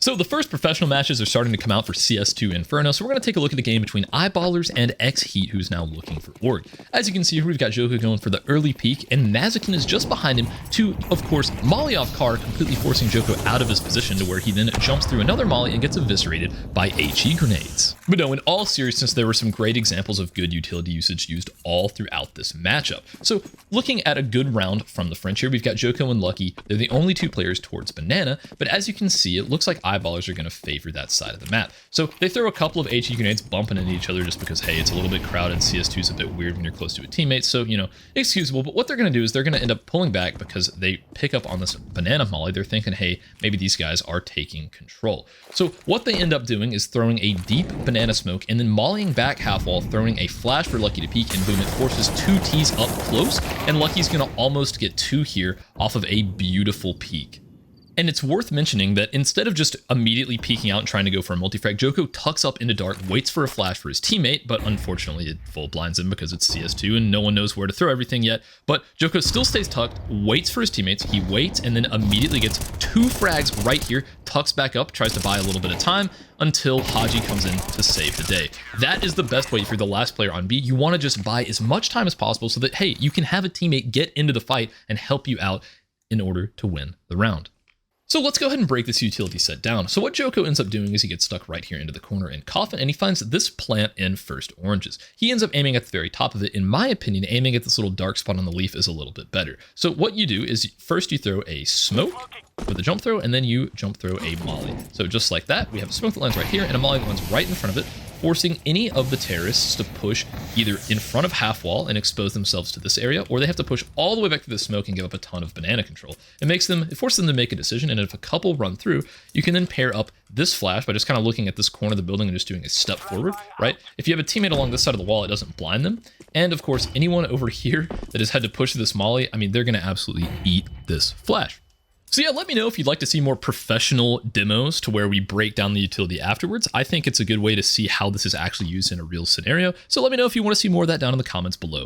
So the first professional matches are starting to come out for CS2 Inferno, so we're going to take a look at the game between Eyeballers and ex-Heet, who's now looking for Org. As you can see here, we've got Joko going for the early peek, and Nazikin is just behind him to, of course, molly off Car, completely forcing Joko out of his position to where he then jumps through another molly and gets eviscerated by HE grenades. But no, in all seriousness, there were some great examples of good utility usage used all throughout this matchup. So looking at a good round from the French here, we've got Joko and Lucky. They're the only two players towards Banana, but as you can see, it looks like Eyeballers are going to favor that side of the map. So they throw a couple of HE grenades bumping into each other just because, hey, it's a little bit crowded. CS2 is a bit weird when you're close to a teammate, so, you know, excusable. But what they're going to do is they're going to end up pulling back because they pick up on this banana molly. They're thinking, hey, maybe these guys are taking control. So what they end up doing is throwing a deep banana smoke and then mollying back half wall, throwing a flash for Lucky to peek, and boom, it forces two T's up close, and Lucky's going to almost get two here off of a beautiful peek. And it's worth mentioning that instead of just immediately peeking out and trying to go for a multi-frag, Joko tucks up into dark, waits for a flash for his teammate, but unfortunately it full blinds him because it's CS2 and no one knows where to throw everything yet. But Joko still stays tucked, waits for his teammates, he waits, and then immediately gets two frags right here, tucks back up, tries to buy a little bit of time until Haji comes in to save the day. That is the best way if you're the last player on B. You want to just buy as much time as possible so that, hey, you can have a teammate get into the fight and help you out in order to win the round. So let's go ahead and break this utility set down. So what Joko ends up doing is he gets stuck right here into the corner in Coffin, and he finds this plant in first oranges. He ends up aiming at the very top of it. In my opinion, aiming at this little dark spot on the leaf is a little bit better. So what you do is first you throw a smoke with a jump throw, and then you jump throw a molly. So just like that, we have a smoke that lands right here and a molly that lands right in front of it, forcing any of the terrorists to push either in front of half wall and expose themselves to this area, or they have to push all the way back to the smoke and give up a ton of banana control. It forces them to make a decision, and if a couple run through, you can then pair up this flash by just kind of looking at this corner of the building and just doing a step forward, right? If you have a teammate along this side of the wall, it doesn't blind them. And of course, anyone over here that has had to push this molly, I mean, they're going to absolutely eat this flash. So yeah, let me know if you'd like to see more professional demos to where we break down the utility afterwards. I think it's a good way to see how this is actually used in a real scenario. So let me know if you want to see more of that down in the comments below.